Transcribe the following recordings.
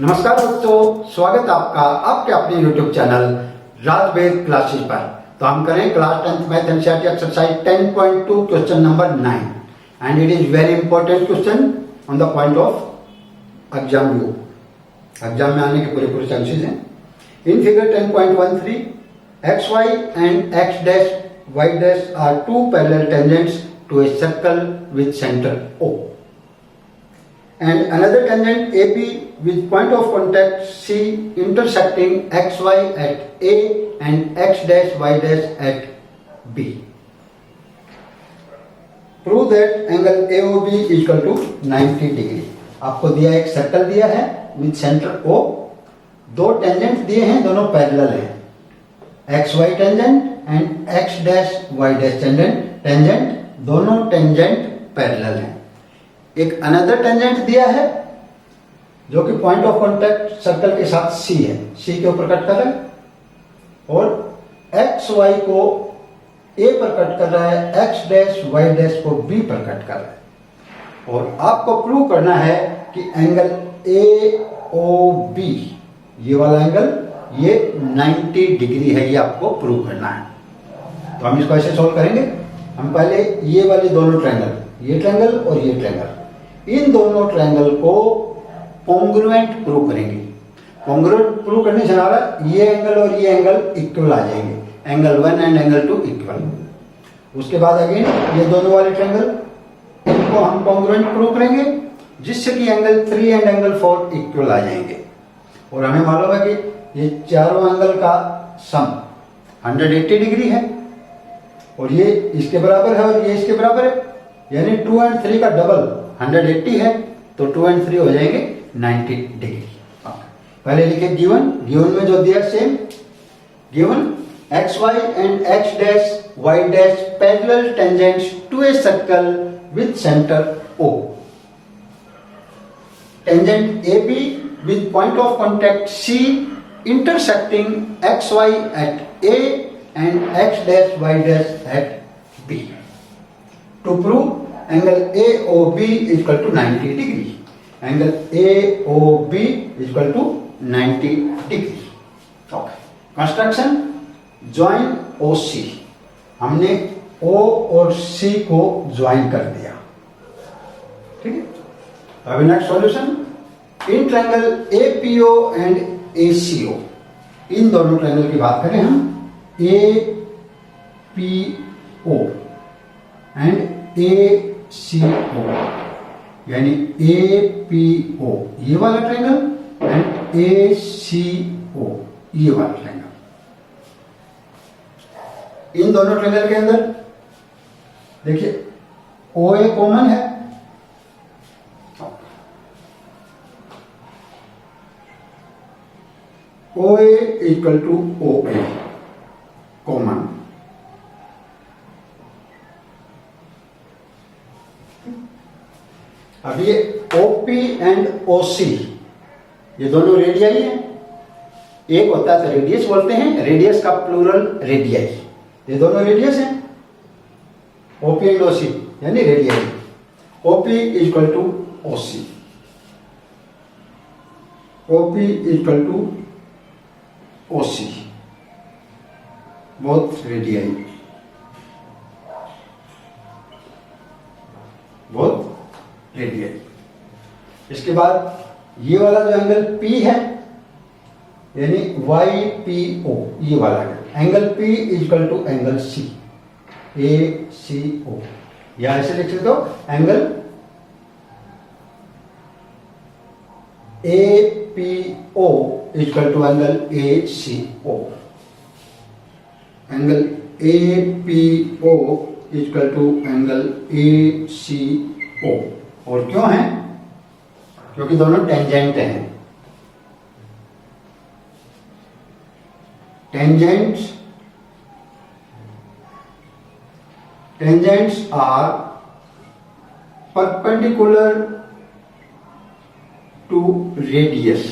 नमस्कार दोस्तों, स्वागत आपका आपके अपने YouTube चैनल राजवेद क्लासेस पर। तो हम करें class 10th math NCERT exercise 10.2 question number 9 and it is very important question on the point of exam view. Exam में आने के पूरे चांसेस हैं। In figure 10.13 xy and x dash y dash are two parallel tangents to a circle with center O and another tangent AB with point of contact C intersecting xy at A and x dash y dash at B. Prove that angle AOB is equal to 90 degree. आपको दिया एक circle दिया है with centre O, दो tangent दिए हैं, दोनों parallel हैं, XY tangent and x dash y dash tangent, दोनों टेंजेंट पैरेलल हैं। एक अनदर टेंजेंट दिया है जो कि पॉइंट ऑफ कांटेक्ट सर्कल के साथ C है, C के ऊपर कट कर रहा है और XY को A पर कट कर रहा है, x डैश y डैश को B पर कट कर रहा है। और आपको प्रूव करना है कि एंगल AOB, ये वाला एंगल, ये 90 डिग्री है, ये आपको प्रूव करना है। तो हम इसको ऐसे सॉल्व करेंगे। हम पहले ये वाले दोनों ट्रायंगल, ये ट्रायंगल और ये ट्रायंगल, इन दोनों ट्रायंगल को कॉन्ग्रुएंट प्रूव करेंगे। कॉन्ग्रुएंट प्रूव करने से हमारा ये एंगल और ये एंगल इक्वल आ जाएंगे, एंगल 1 एंड एंगल 2 इक्वल। उसके बाद अगेन ये दोनों वाले ट्रायंगल, इनको हम कॉन्ग्रुएंट प्रूव करेंगे जिससे कि एंगल 3 एंड एंगल 4 इक्वल आ जाएंगे। और हमें मालूम है कि ये चारों एंगल का सम 180 डिग्री है और ये इसके बराबर है और ये इसके बराबर है, यानी 2 एंड 3 का डबल 180 है, तो 2 एंड 3 हो जाएंगे 90 डिग्री। पहले लिखे गिवन में जो दिया same, given xy and x dash y dash parallel tangents to a circle with centre O, tangent AB with point of contact C intersecting xy at A and x dash y dash at B. To prove angle AOB is equal to 90 degree. Angle AOB is equal to 90 degree. Okay. Construction, join OC. हमने O और C को join कर दिया, ठीक है। अभी next solution, in triangle APO and ACO, इन दोनों triangle की बात करें हम, APO एंड ACO, यानी APO ये वाला ट्रायंगल एंड ACO ये वाला ट्रायंगल, इन दोनों ट्रायंगल के अंदर देखिए OA कॉमन है, OA equal to OA common. अब ये OP एंड OC ये दोनों रेडियाई हैं। एक होता है तो रेडियस बोलते हैं, रेडियस का प्लूरल रेडियाई, ये दोनों रेडियस हैं, OP एंड OC यानी radii. OP equal to OC, OP equal to OC, both radii, both radii. इसके बाद ये वाला जो एंगल P है यानी YPO, ये वाला angle P equal to angle C, ACO, या ऐसे लिख सकते हो angle APO equal to angle ACO, angle APO equal to angle ACO। और क्यों है? क्योंकि दोनों टेंजेंट हैं। Tangents are perpendicular to radius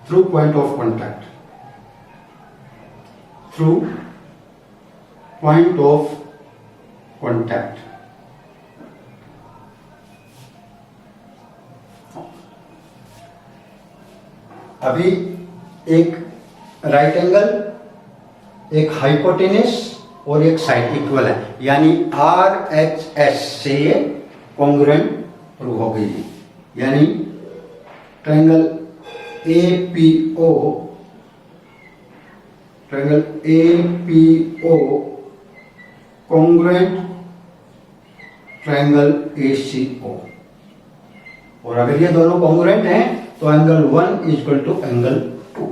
through point of contact, through point of contact. अभी एक राइट एंगल, एक हाइपोटेनस और एक साइड इक्वल है, यानी RHS से ये कॉन्ग्रुएंट प्रूव हो गई है। यानी triangle APO congruent triangle ACO। और अगर ये दोनों कॉन्ग्रुएंट हैं तो एंगल 1 इक्वल टू एंगल 2,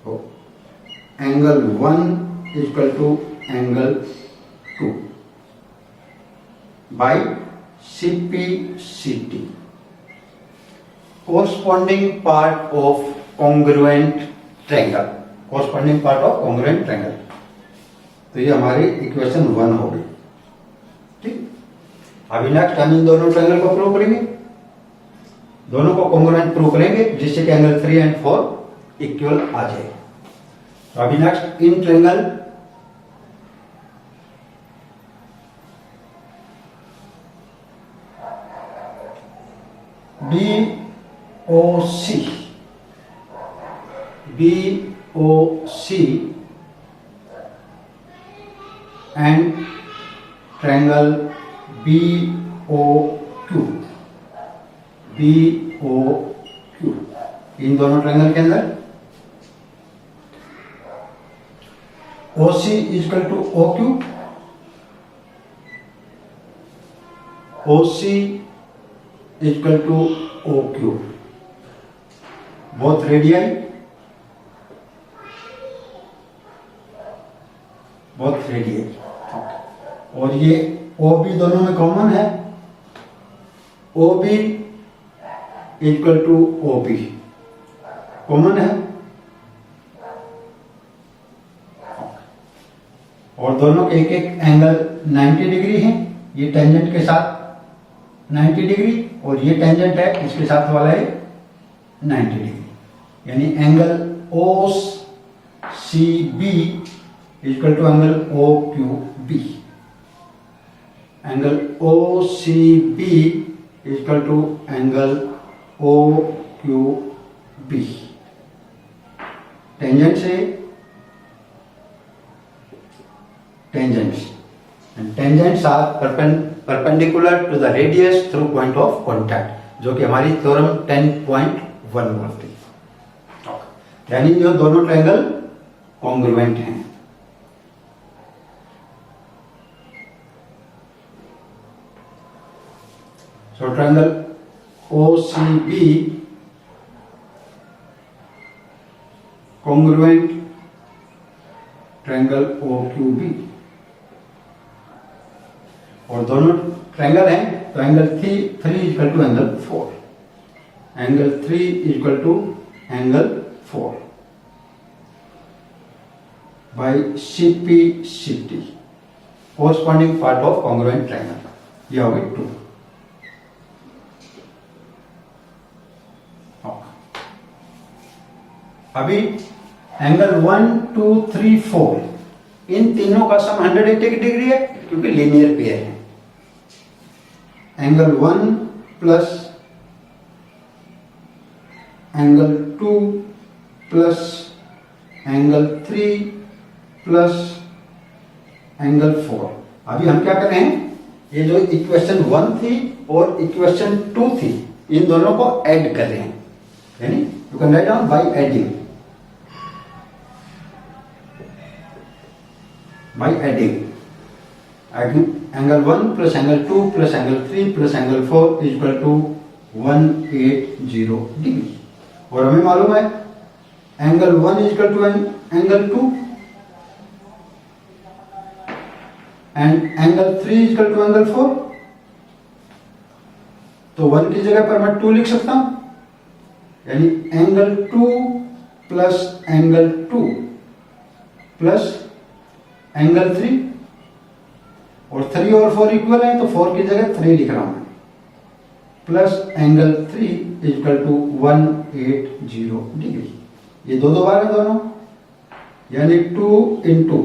तो angle 1 equal to angle 2 by CPCT, corresponding part of congruent triangle, corresponding part of congruent triangle। तो ये हमारी इक्वेशन 1 हो गई। ठीक, अभी नेक्स्ट हम इन दोनों ट्रायंगल को प्रूव करेंगे, दोनों को कॉन्ग्रुएंट प्रूव करेंगे, जिससे कि एंगल 3 एंड 4 इक्वल आ जाए। तो अभी next in triangle BOC and triangle BOQ, इन दोनों ट्रायंगल के अंदर OC equal to OQ, OC equal to OQ, both radian, और ये OB दोनों में कॉमन है, OB equal to OB common है, और दोनों के एक एक एंगल 90 डिग्री है। ये टेंजेंट के साथ 90 डिग्री और ये टेंजेंट है इसके साथ वाला है 90 डिग्री, यानी angle OCB equal to angle OQB, angle OCB equal to angle OQB। Tangent से tangents, and tangents are perpendicular to the radius through point of contact, जो कि हमारी थ्योरम 10.1 बोलती है। यानी जो दोनों ट्रायंगल कॉन्ग्रुएंट हैं। So triangle OCB congruent triangle OQB, और दोनों ट्रायंगल हैं तो angle 3 equal to angle 4, angle 3 equal to angle 4 by CPCT, corresponding part of congruent triangle. यह हो गई 2। अभी एंगल 1, 2, 3, 4 इन तीनों का सम 180 डिग्री है, क्योंकि लीनियर पेयर है। Angle 1 plus angle 2 plus angle 3 plus angle 4। अभी हम क्या कर रहे हैं, ये जो इक्वेशन 1 थी और इक्वेशन 2 थी, इन दोनों को ऐड कर रहे हैं, यानी you can write down by adding, angle 1 plus angle 2 plus angle 3 plus angle 4 equal to 180 degree. और हमें मालूम है angle 1 equal to angle 2 and angle 3 equal to angle 4, तो 1 की जगह पर मैं 2 लिख सकता हूं, यानी angle 2 plus angle 2 plus angle 3, और 3 और 4 इक्वल है तो 4 की जगह 3 लिख रहा हूं, plus angle 3 equal to 180 degree. ये दो बार है दोनों, यानी 2 into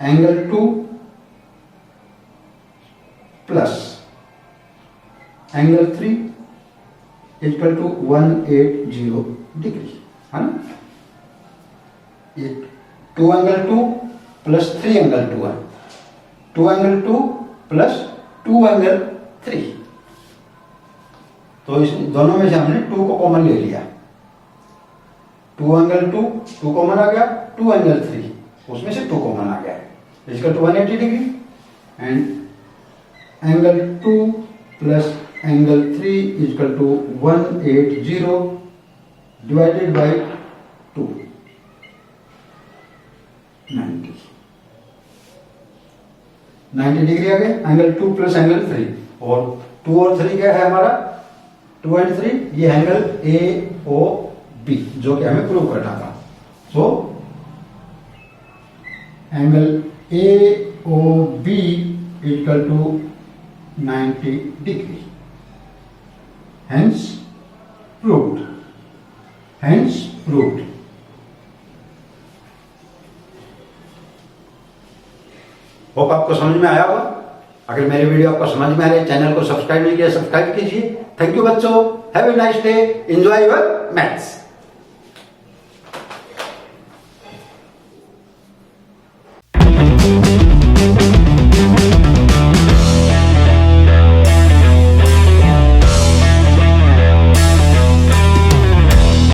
angle 2 plus angle 3 equal to 180 degree, है ना। ये 2 एंगल 2 प्लस 3 एंगल 2 है, 2 एंगल 2 प्लस 2 एंगल 3, तो इस दोनों में से हमने 2 को कॉमन ले लिया। 2 एंगल 2 कॉमन आ गया, 2 एंगल 3 उसमें से 2 कॉमन आ गया, इसका 180 degree, and angle 2 plus angle 3 equal to 180 divided by 2, 90 degree आ गया। एंगल 2 प्लस एंगल 3, और 2 और 3 क्या है हमारा, 2 एंड 3, ये एंगल AOB जो कि हमें प्रूव करना था। So angle AOB equal to 90 degree, hence proved, hence proved. Hope आपको समझ में आया होगा। अगर मेरी वीडियो आपको समझ में आ रही है, चैनल को सब्सक्राइब नहीं किया, सब्सक्राइब कीजिए। थैंक यू बच्चों, have a nice day, enjoy your maths.